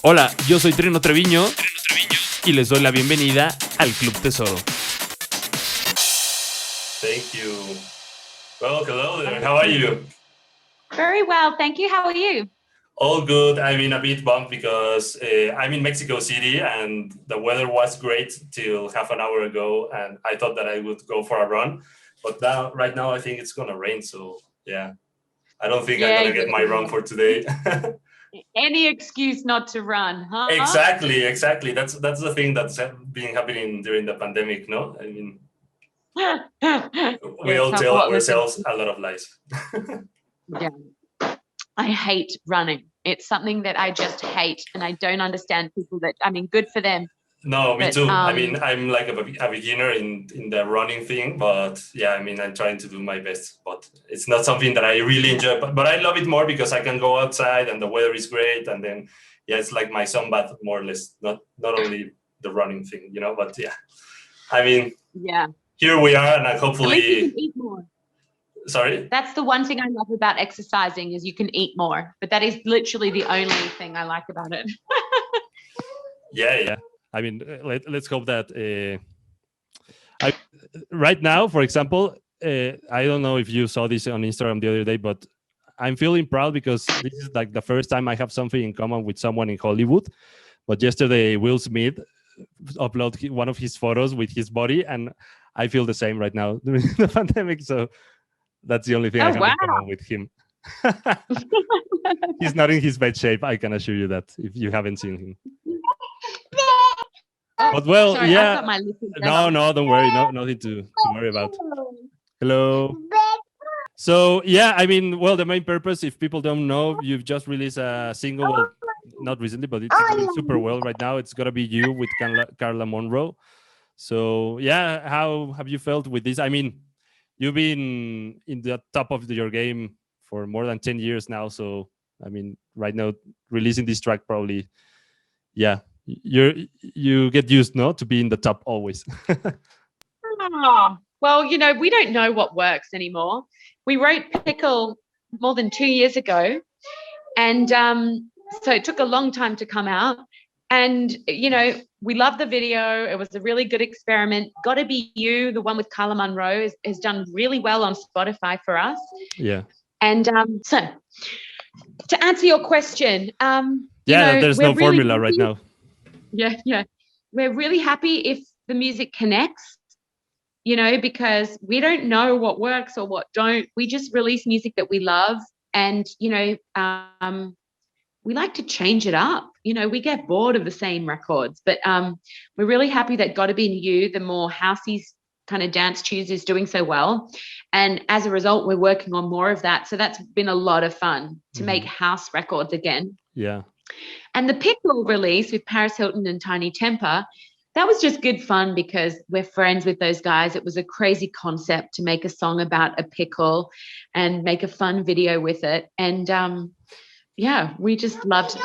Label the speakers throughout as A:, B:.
A: Hola, yo soy Trino Trevino y les doy la bienvenida al Club Tesoro.
B: Thank you. Well, hello there. How are you?
C: Very well, thank you. How are you?
B: All good. I'm in a bit bummed because I'm in Mexico City and the weather was great till half an hour ago, and I thought that I would go for a run, but right now I think it's gonna rain. So yeah, I don't think I'm gonna get my run for today.
C: Any excuse not to run, huh?
B: Exactly. That's the thing that's been happening during the pandemic. No, I mean, we all tell ourselves a lot of lies.
C: Yeah. I hate running. It's something that I just hate, and I don't understand people that, I mean, good for them.
B: No, me too. I mean, I'm like a beginner in the running thing, but yeah, I mean, I'm trying to do my best, but it's not something that I really enjoy, but I love it more because I can go outside and the weather is great. And then, yeah, it's like my sunbath more or less, not only the running thing, you know, but yeah, I mean,
C: yeah,
B: here we are, and hopefully.
C: At least you can eat more.
B: Sorry?
C: That's the one thing I love about exercising is you can eat more, but that is literally the only thing I like about it.
B: Yeah.
A: I mean, let's hope that right now, for example, I don't know if you saw this on Instagram the other day, but I'm feeling proud because this is like the first time I have something in common with someone in Hollywood. But yesterday, Will Smith uploaded one of his photos with his body, and I feel the same right now during the pandemic. So that's the only thing I have in common with him. He's not in his best shape, I can assure you that, if you haven't seen him. But well,
C: sorry,
A: yeah.
C: No,
A: don't worry. No, nothing to worry about. Hello. So yeah, I mean, well, the main purpose, if people don't know, you've just released a single, well, not recently, but it's doing super well right now. It's gonna be You with Carla Monroe. So yeah, how have you felt with this? I mean, you've been in the top of your game for more than 10 years now. So I mean, right now, releasing this track probably, yeah, you get used, no, to be in the top always.
C: Well, you know, we don't know what works anymore. We wrote Pickle more than 2 years ago, and so it took a long time to come out. And you know, we love the video. It was a really good experiment. Gotta Be You, the one with Carla Monroe, has done really well on Spotify for us.
A: Yeah.
C: And so to answer your question,
A: there's no
C: really
A: formula right now.
C: Yeah. We're really happy if the music connects, you know, because we don't know what works or what don't. We just release music that we love. And, you know, we like to change it up. You know, we get bored of the same records, but we're really happy that Gotta Be You, the more housey kind of dance tunes, is doing so well. And as a result, we're working on more of that. So that's been a lot of fun to make house records again.
A: Yeah.
C: And the Pickle release with Paris Hilton and Tiny Temper, that was just good fun because we're friends with those guys. It was a crazy concept to make a song about a pickle and make a fun video with it. And yeah, we just loved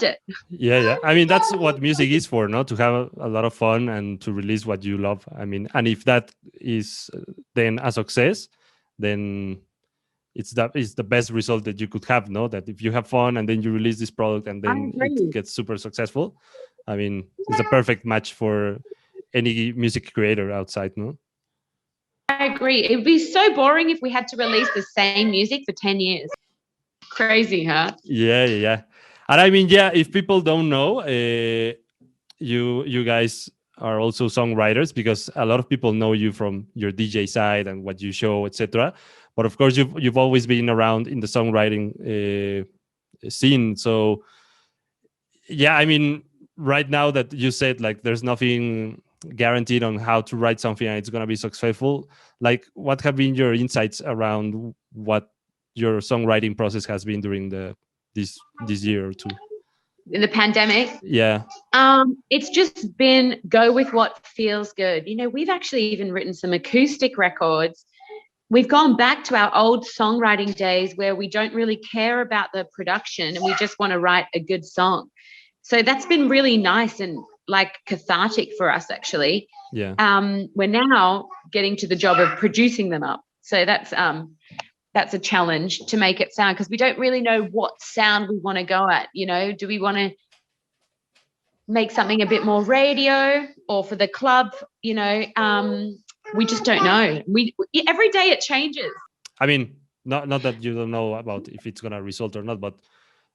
C: it.
A: Yeah. I mean, that's what music is for, no? To have a lot of fun and to release what you love. I mean, and if that is then a success, then it's the best result that you could have, no? That if you have fun and then you release this product and then it gets super successful, I mean, it's a perfect match for any music creator outside, no?
C: I agree. It'd be so boring if we had to release the same music for 10 years. Crazy, huh?
A: Yeah. And I mean, yeah, if people don't know, you guys are also songwriters, because a lot of people know you from your DJ side and what you show, etc. But of course, you've always been around in the songwriting scene. So yeah, I mean, right now that you said like there's nothing guaranteed on how to write something and it's going to be successful, like what have been your insights around what your songwriting process has been during this year or two?
C: In the pandemic?
A: Yeah.
C: It's just been go with what feels good. You know, we've actually even written some acoustic records. We've gone back to our old songwriting days where we don't really care about the production and we just want to write a good song. So that's been really nice and like cathartic for us, actually.
A: Yeah.
C: We're now getting to the job of producing them up. So that's that's a challenge to make it sound, because we don't really know what sound we want to go at. Do we want to make something a bit more radio or for the club? We just don't know. Every day it changes.
A: I mean, not that you don't know about if it's gonna result or not, but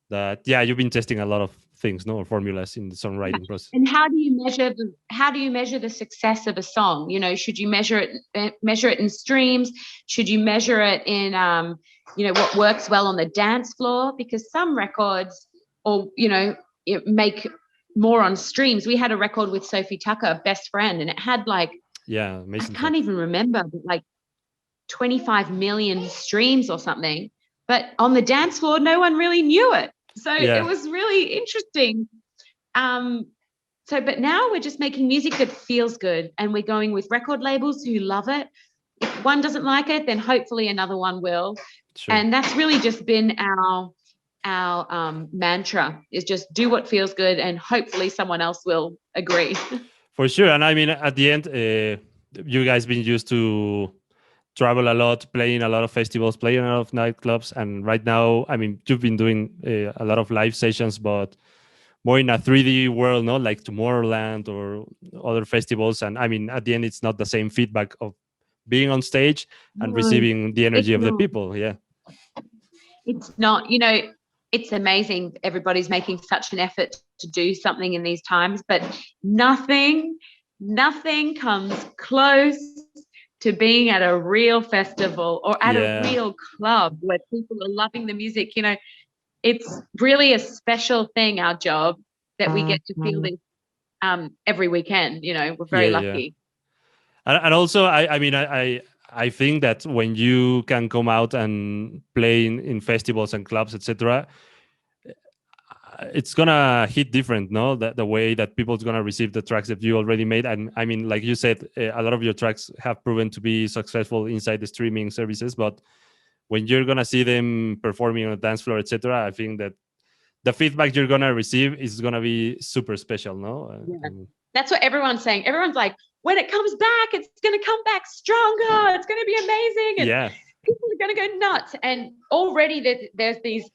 A: that you've been testing a lot of things, or formulas in the songwriting process.
C: And how do you measure the success of a song? Should you measure it in streams? Should you measure it in what works well on the dance floor? Because some records, or make more on streams. We had a record with Sofi, Tukker, Best Friend, and it had
A: amazing.
C: I can't even remember, but 25 million streams or something. But on the dance floor, no one really knew it. So it was really interesting. But now we're just making music that feels good, and we're going with record labels who love it. If one doesn't like it, then hopefully another one will. Sure. And that's really just been our mantra, is just do what feels good, and hopefully someone else will agree.
A: For sure. And I mean, at the end, you guys been used to travel a lot, playing a lot of festivals, playing a lot of nightclubs, and right now, I mean, you've been doing a lot of live sessions, but more in a 3D world, no, like Tomorrowland or other festivals. And I mean, at the end, it's not the same feedback of being on stage and receiving the energy of the people. Yeah,
C: it's not. It's amazing. Everybody's making such an effort to do something in these times, but nothing comes close to being at a real festival or at a real club where people are loving the music. It's really a special thing, our job, that we get to feel this every weekend. We're very lucky.
A: And also, I think that when you can come out and play in festivals and clubs, etc., it's gonna hit different, no? The way that people's gonna receive the tracks that you already made. And I mean, like you said, a lot of your tracks have proven to be successful inside the streaming services. But when you're gonna see them performing on a dance floor, etc., I think that the feedback you're gonna receive is gonna be super special, no?
C: That's what everyone's saying. Everyone's like, when it comes back, it's going to come back stronger. It's going to be amazing. And people are going to go nuts. And already there's these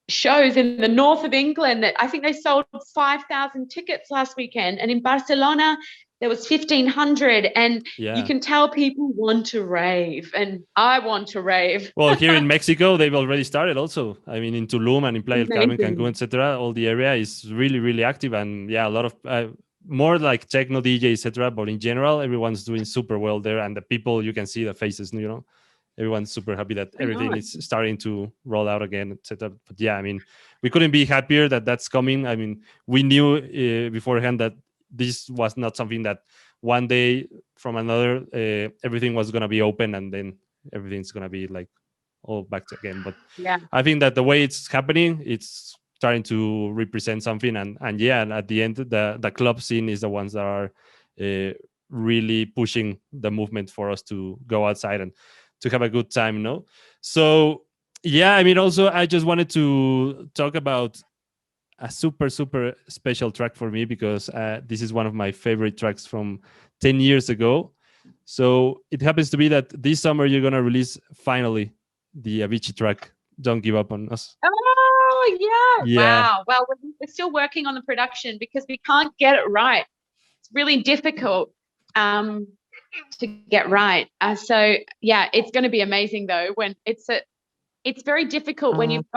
C: shows in the north of England that I think they sold 5,000 tickets last weekend. And in Barcelona, there was 1,500. And you can tell people want to rave. And I want to rave.
A: Well, here in Mexico, they've already started also. I mean, in Tulum and in Playa del Carmen, Cancun, etc., all the area is really, really active. And a lot of... more like techno DJ, etc. But in general, everyone's doing super well there, and the people, you can see the faces. Everyone's super happy that everything is starting to roll out again, etc. But I mean, we couldn't be happier that that's coming. I mean, we knew beforehand that this was not something that one day from another everything was gonna be open, and then everything's gonna be like all back again. But I think that the way it's happening, it's starting to represent something, and at the end, the club scene is the ones that are really pushing the movement for us to go outside and to have a good time, no? So I mean, also I just wanted to talk about a super special track for me, because this is one of my favorite tracks from 10 years ago. So it happens to be that this summer you're gonna release finally the Avicii track "Don't Give Up on Us."
C: Yeah. Wow. Well, we're still working on the production because we can't get it right. It's really difficult to get right. So it's going to be amazing though. When it's very difficult when you've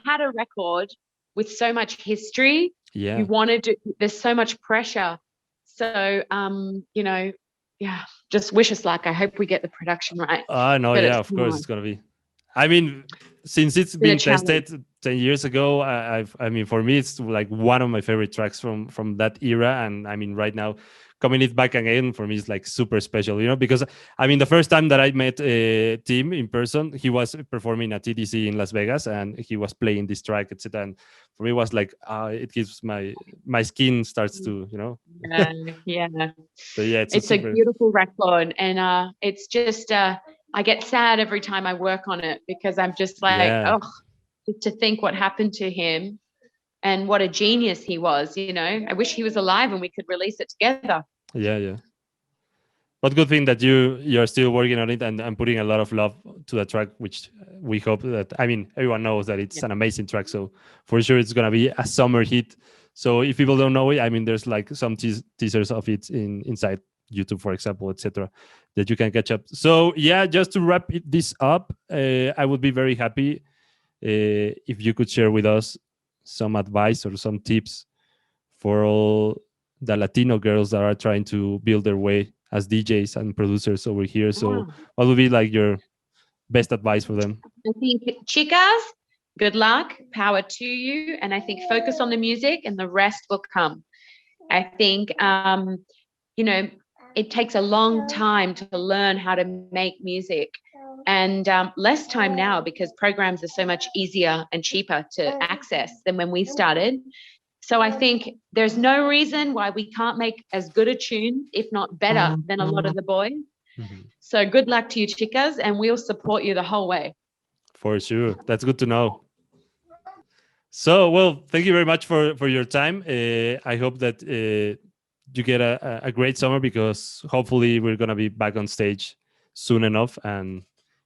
C: had a record with so much history. You want to do. There's so much pressure. So just wish us luck. I hope we get the production right.
A: No, of course it's going to be. I mean, since it's been tested 10 years ago, I mean, for me, it's like one of my favorite tracks from that era. And I mean, right now, coming it back again, for me, is like super special, because I mean, the first time that I met Tim in person, he was performing at TDC in Las Vegas, and he was playing this track, etc. And for me, it was like, it gives my skin starts to, So it's
C: a beautiful record, and it's just I get sad every time I work on it, because I'm just like, to think what happened to him and what a genius he was. I wish he was alive and we could release it together.
A: But good thing that you're still working on it and putting a lot of love to the track, which we hope that, I mean, everyone knows that it's an amazing track. So for sure it's going to be a summer hit. So if people don't know it, I mean, there's like some teasers of it inside YouTube, for example, etc., that you can catch up. So yeah, just to wrap this up, I would be very happy if you could share with us some advice or some tips for all the Latino girls that are trying to build their way as DJs and producers over here. So what would be like your best advice for them?
C: I think, chicas, good luck, power to you. And I think focus on the music and the rest will come. I think, it takes a long time to learn how to make music, and less time now because programs are so much easier and cheaper to access than when we started. So I think there's no reason why we can't make as good a tune, if not better, than a lot of the boys. Mm-hmm. So good luck to you, chicas, and we'll support you the whole way.
A: For sure. That's good to know. So, well, thank you very much for your time. I hope that you get a great summer, because hopefully we're going to be back on stage soon enough. And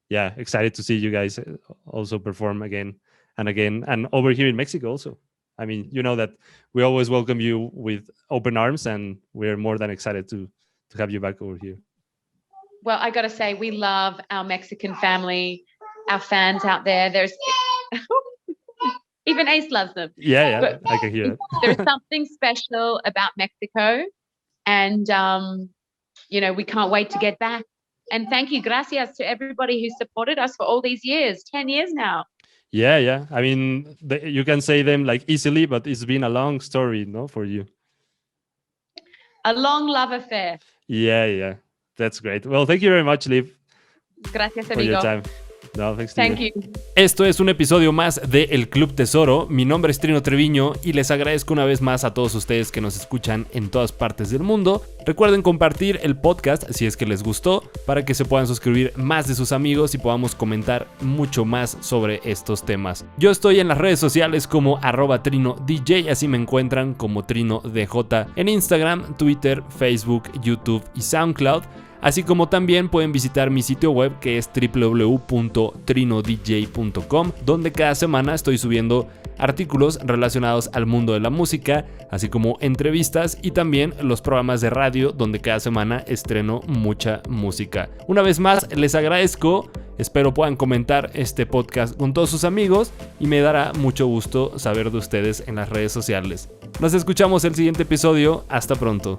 A: yeah, excited to see you guys also perform again and again. And over here in Mexico also. I mean, you know that we always welcome you with open arms, and we're more than excited to have you back over here.
C: Well, I got to say, we love our Mexican family, our fans out there. There's even Ace loves them.
A: Yeah, but I can hear it.
C: There's something special about Mexico, and we can't wait to get back. And thank you, gracias to everybody who supported us for all these years, 10 years now.
A: Yeah. I mean, you can say them like easily, but it's been a long story, no, for you.
C: A long love affair.
A: Yeah. That's great. Well, thank you very much, Liv.
C: Gracias, amigo.
A: For your time. No, thanks to
C: Thank you.
D: Esto es un episodio más de El Club Tesoro. Mi nombre es Trino Treviño y les agradezco una vez más a todos ustedes que nos escuchan en todas partes del mundo. Recuerden compartir el podcast si es que les gustó, para que se puedan suscribir más de sus amigos y podamos comentar mucho más sobre estos temas. Yo estoy en las redes sociales como @TrinoDJ, así me encuentran como TrinoDJ en Instagram, Twitter, Facebook, YouTube y SoundCloud. Así como también pueden visitar mi sitio web, que es www.trinodj.com, donde cada semana estoy subiendo artículos relacionados al mundo de la música, así como entrevistas y también los programas de radio, donde cada semana estreno mucha música. Una vez más, les agradezco. Espero puedan comentar este podcast con todos sus amigos y me dará mucho gusto saber de ustedes en las redes sociales. Nos escuchamos el siguiente episodio. Hasta pronto.